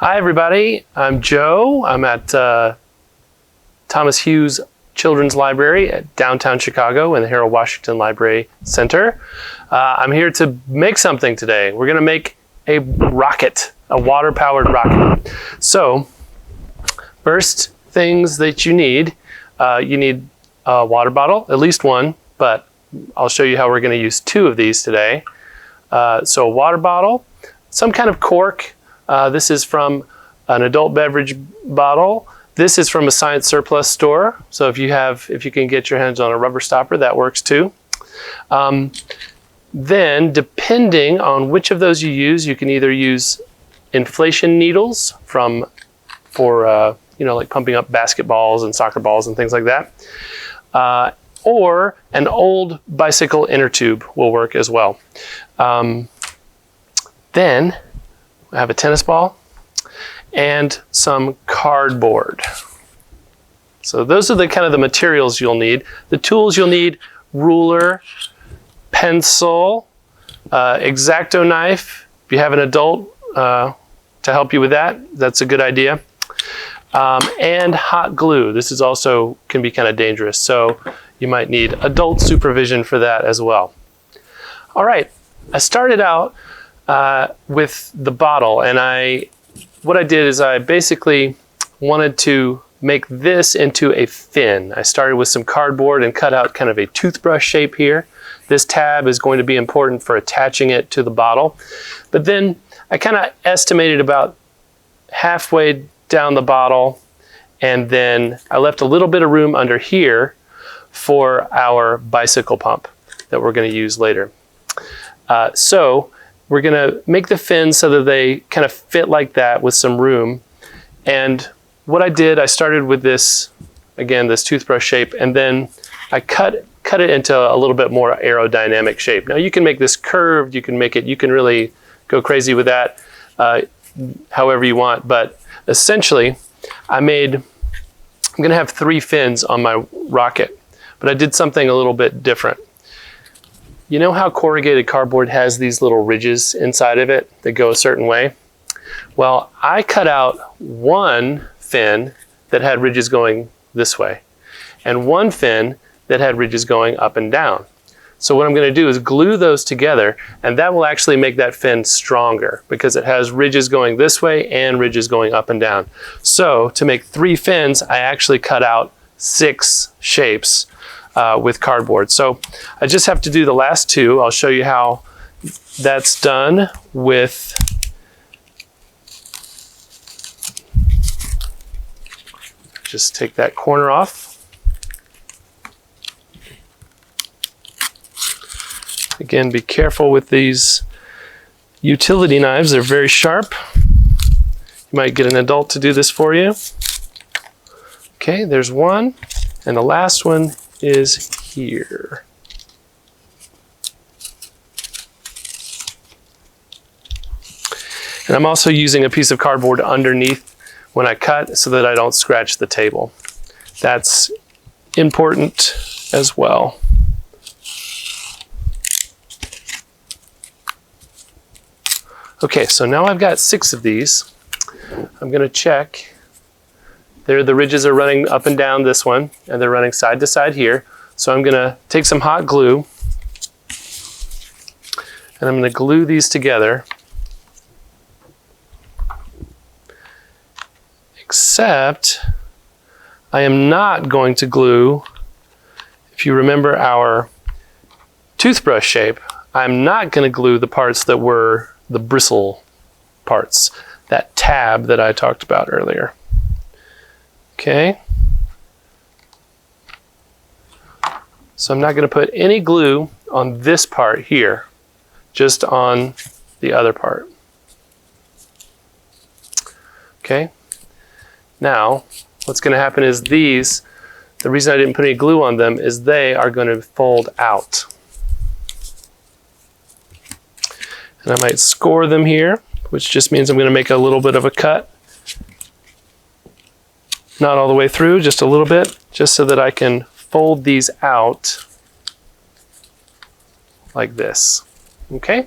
Hi everybody, I'm Joe. I'm at Thomas Hughes Children's Library at downtown Chicago in the Harold Washington Library Center. I'm here to make something today. We're gonna make a rocket, a water-powered rocket. So, first things that you need a water bottle, at least one, but I'll show you how we're gonna use two of these today. So a water bottle, some kind of cork. This is from an adult beverage bottle. This is from a science surplus store. So if you can get your hands on a rubber stopper, that works too. Then depending on which of those you use, you can either use inflation needles for like pumping up basketballs and soccer balls and things like that. Or an old bicycle inner tube will work as well. Then I have a tennis ball and some cardboard. So those are the kind of the materials you'll need. The tools you'll need: ruler, pencil, X-Acto knife. If you have an adult to help you with that, that's a good idea. And hot glue. This is also can be kind of dangerous, so you might need adult supervision for that as well. All right, I started out with the bottle, and what I did is I basically wanted to make this into a fin. I started with some cardboard and cut out kind of a toothbrush shape here. This tab is going to be important for attaching it to the bottle. But then I kind of estimated about halfway down the bottle, and then I left a little bit of room under here for our bicycle pump that we're going to use later. So we're going to make the fins so that they kind of fit like that with some room. And what I did, I started with this, again, this toothbrush shape, and then I cut it into a little bit more aerodynamic shape. Now you can make this curved, you can really go crazy with that however you want, but essentially I'm going to have 3 fins on my rocket, but I did something a little bit different. You know how corrugated cardboard has these little ridges inside of it that go a certain way? Well, I cut out one fin that had ridges going this way, and one fin that had ridges going up and down. So what I'm going to do is glue those together, and that will actually make that fin stronger because it has ridges going this way and ridges going up and down. So to make 3 fins, I actually cut out 6 shapes with cardboard. So I just have to do the last 2. I'll show you how that's done with just take that corner off. Again, be careful with these utility knives. They're very sharp. You might get an adult to do this for you. Okay, there's one, and the last one is here. And I'm also using a piece of cardboard underneath when I cut so that I don't scratch the table. That's important as well. Okay, so now I've got 6 of these. I'm going to check. There, the ridges are running up and down this one, and they're running side to side here. So I'm going to take some hot glue, and I'm going to glue these together. Except I am not going to glue, if you remember our toothbrush shape, I'm not going to glue the parts that were the bristle parts, that tab that I talked about earlier. Okay. So I'm not going to put any glue on this part here, just on the other part. Okay. Now, what's going to happen is the reason I didn't put any glue on them is they are going to fold out. And I might score them here, which just means I'm going to make a little bit of a cut. Not all the way through, just a little bit, just so that I can fold these out like this. Okay?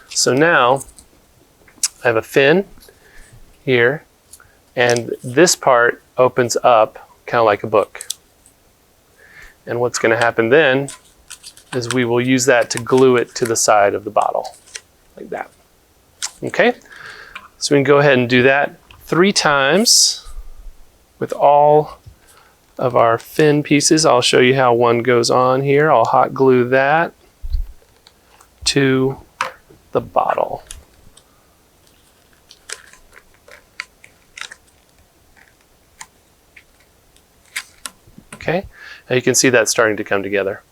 So now I have a fin here, and this part opens up kind of like a book. And what's going to happen then is we will use that to glue it to the side of the bottle, like that. Okay, so we can go ahead and do that 3 times with all of our fin pieces. I'll show you how one goes on here. I'll hot glue that to the bottle. Okay, now you can see that starting to come together.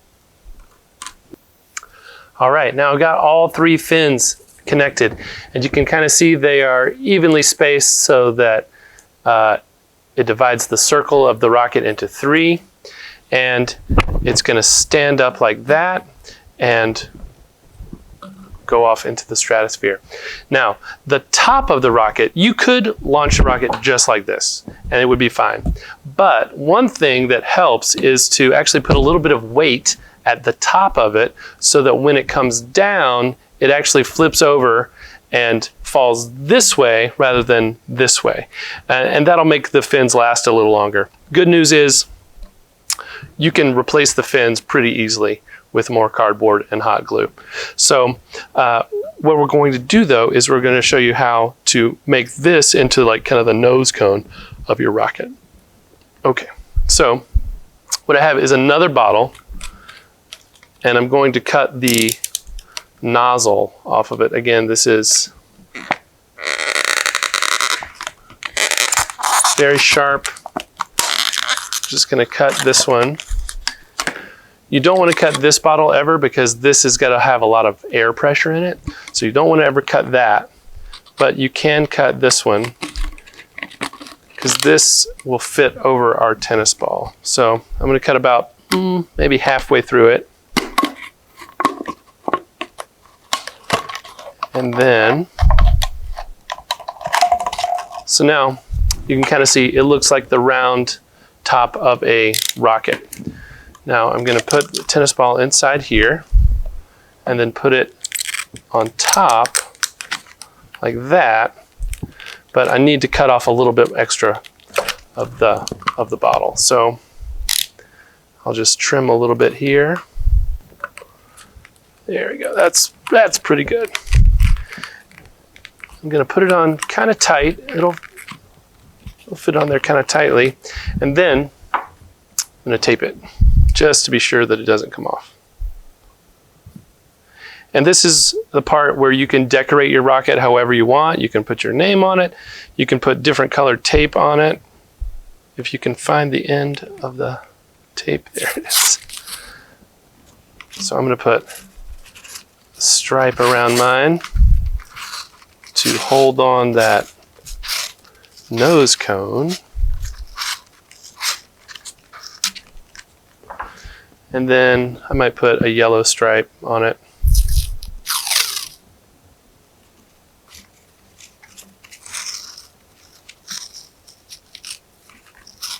All right, now I've got all 3 fins connected, and you can kind of see they are evenly spaced so that it divides the circle of the rocket into 3, and it's going to stand up like that and go off into the stratosphere. Now, the top of the rocket, you could launch the rocket just like this, and it would be fine. But one thing that helps is to actually put a little bit of weight at the top of it so that when it comes down, it actually flips over and falls this way rather than this way. And that'll make the fins last a little longer. Good news is you can replace the fins pretty easily with more cardboard and hot glue. So what we're going to do though is we're going to show you how to make this into like kind of the nose cone of your rocket. Okay, so what I have is another bottle, and I'm going to cut the nozzle off of it. Again, this is very sharp. Just going to cut this one. You don't want to cut this bottle ever because this has got to have a lot of air pressure in it. So you don't want to ever cut that, but you can cut this one because this will fit over our tennis ball. So I'm going to cut about maybe halfway through it. And then, so now you can kind of see it looks like the round top of a rocket. Now I'm going to put the tennis ball inside here and then put it on top like that, but I need to cut off a little bit extra of the bottle. So I'll just trim a little bit here. There we go. That's pretty good. I'm going to put it on kind of tight. It'll fit on there kind of tightly. And then I'm going to tape it just to be sure that it doesn't come off. And this is the part where you can decorate your rocket however you want. You can put your name on it. You can put different colored tape on it. If you can find the end of the tape, there it is. So I'm going to put a stripe around mine to hold on that nose cone. And then I might put a yellow stripe on it.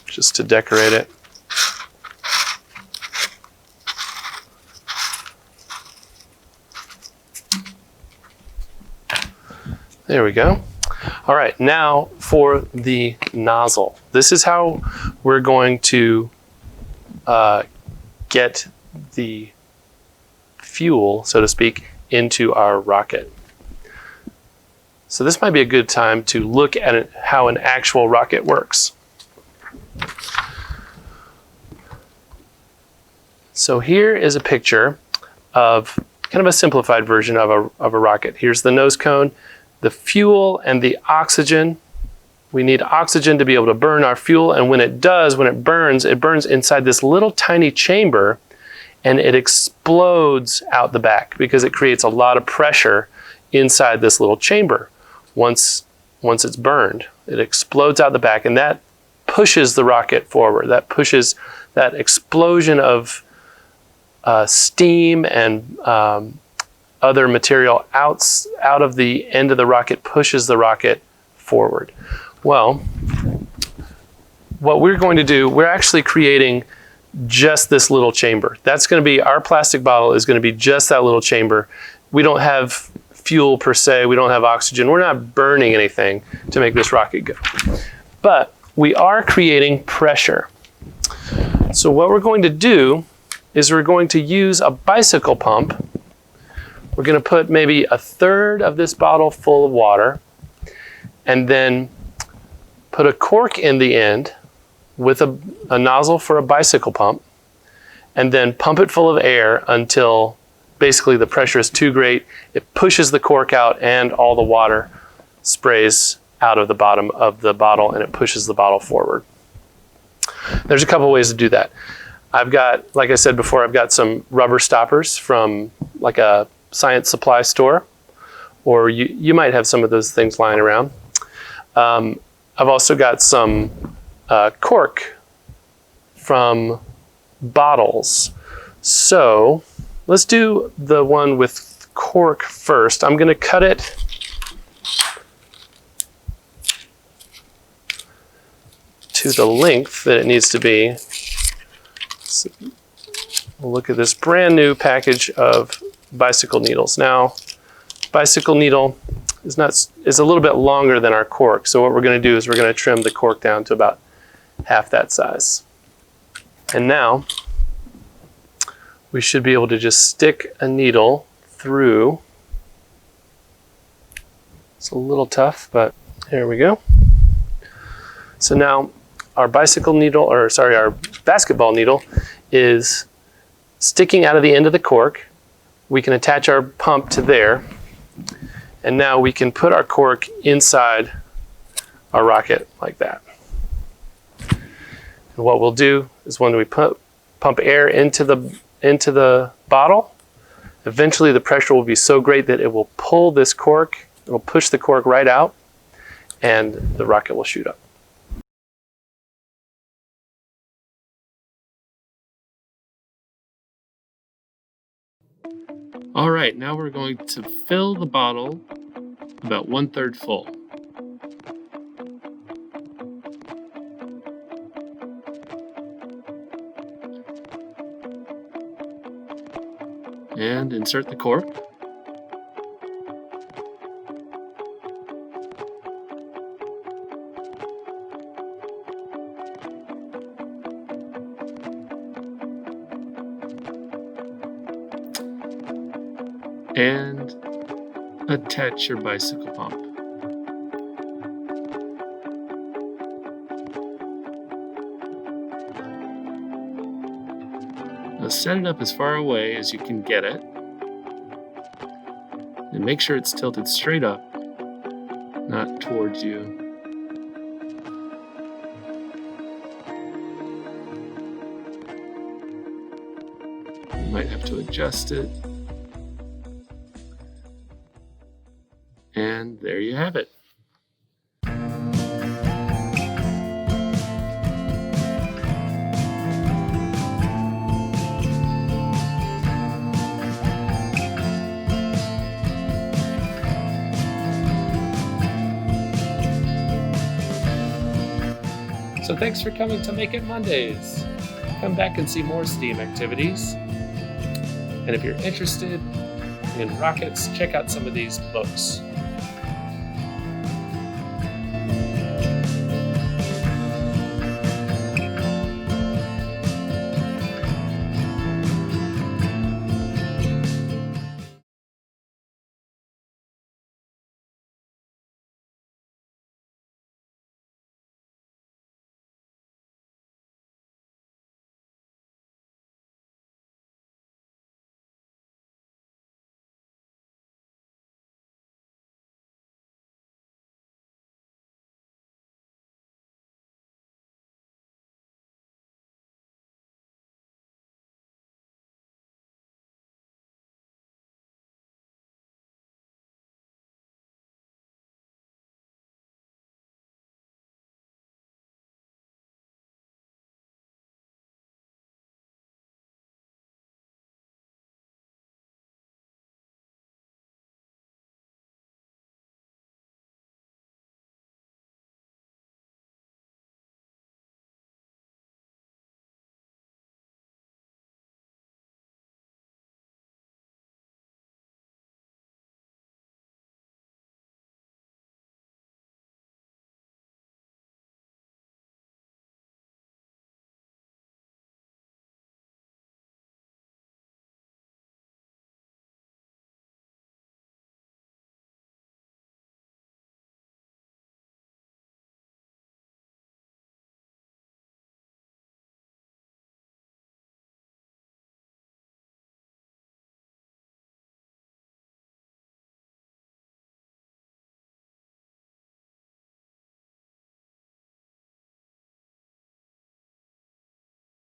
Just to decorate it. There we go. All right, now for the nozzle. This is how we're going to get the fuel, so to speak, into our rocket. So this might be a good time to look at how an actual rocket works. So here is a picture of kind of a simplified version of a rocket. Here's the nose cone, the fuel, and the oxygen. We need oxygen to be able to burn our fuel, and when it does, when it burns inside this little tiny chamber, and it explodes out the back because it creates a lot of pressure inside this little chamber. Once it's burned, it explodes out the back, and that pushes the rocket forward. That pushes that explosion of steam and other material out of the end of the rocket, pushes the rocket forward. Well, what we're going to do, we're actually creating just this little chamber. That's going to be, our plastic bottle is going to be just that little chamber. We don't have fuel per se. We don't have oxygen. We're not burning anything to make this rocket go. But we are creating pressure. So what we're going to do is we're going to use a bicycle pump. We're going to put maybe a third of this bottle full of water and then put a cork in the end with a nozzle for a bicycle pump, and then pump it full of air until basically the pressure is too great. It pushes the cork out and all the water sprays out of the bottom of the bottle and it pushes the bottle forward. There's a couple ways to do that. I've got, like I said before, I've got some rubber stoppers from like a science supply store, or you might have some of those things lying around. I've also got some cork from bottles. So let's do the one with cork first. I'm going to cut it to the length that it needs to be. So we'll look at this brand new package of bicycle needles. Now, bicycle needle is a little bit longer than our cork. So what we're going to do is we're going to trim the cork down to about half that size. And now we should be able to just stick a needle through. It's a little tough, but here we go. So now our bicycle needle, or sorry, our basketball needle is sticking out of the end of the cork. We can attach our pump to there. And now we can put our cork inside our rocket like that. And what we'll do is when we pump air into the bottle, eventually the pressure will be so great that it will pull this cork, it will push the cork right out, and the rocket will shoot up. All right, now we're going to fill the bottle about 1/3 full. And insert the cork. And attach your bicycle pump. Now set it up as far away as you can get it, and make sure it's tilted straight up, not towards you. You might have to adjust it. And there you have it. So thanks for coming to Make It Mondays. Come back and see more STEAM activities. And if you're interested in rockets, check out some of these books.